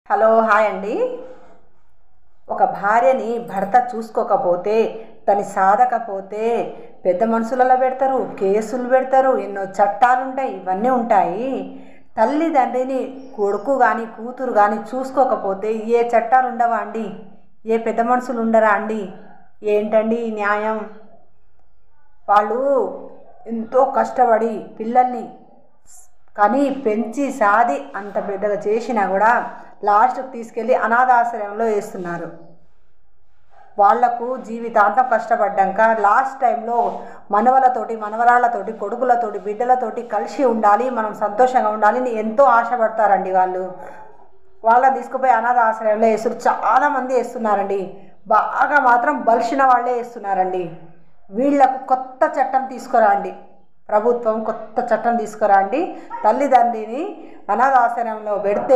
Hello hi అండి. ఒక భార్యని భర్త చూసుకోకపోతే, తను సాధకపోతే పెద్ద మనుషులలో పెడతారు, కేసులు పెడతారు, ఎన్నో చట్టాలు ఉంటాయి, ఇవన్నీ ఉంటాయి. తల్లిదండ్రిని కొడుకు కానీ కూతురు కానీ చూసుకోకపోతే ఏ చట్టాలు ఉండవా అండి? ఏ పెద్ద మనుషులు ఉండరా అండి? ఏంటండి ఈ న్యాయం? వాళ్ళు ఎంతో కష్టపడి పిల్లల్ని కానీ పెంచి సాది అంత పెద్దగా చేసినా కూడా లాస్ట్కి తీసుకెళ్ళి అనాథాశ్రయంలో వేస్తున్నారు. వాళ్లకు జీవితాంతం కష్టపడ్డాక లాస్ట్ టైంలో మనవలతోటి మనవరాళ్లతోటి కొడుకులతోటి బిడ్డలతోటి కలిసి ఉండాలి, మనం సంతోషంగా ఉండాలి అని ఎంతో ఆశపడతారండి. వాళ్ళని తీసుకుపోయి అనాథాశ్రయంలో వేస్తారు. చాలామంది వేస్తున్నారండి. బాగా మాత్రం బలిసిన వాళ్ళే వేస్తున్నారండి. వీళ్లకు కొత్త చట్టం తీసుకురండి, ప్రభుత్వం కొత్త చట్టం తీసుకురండి. తల్లిదండ్రిని అనాథాశ్రయంలో పెడితే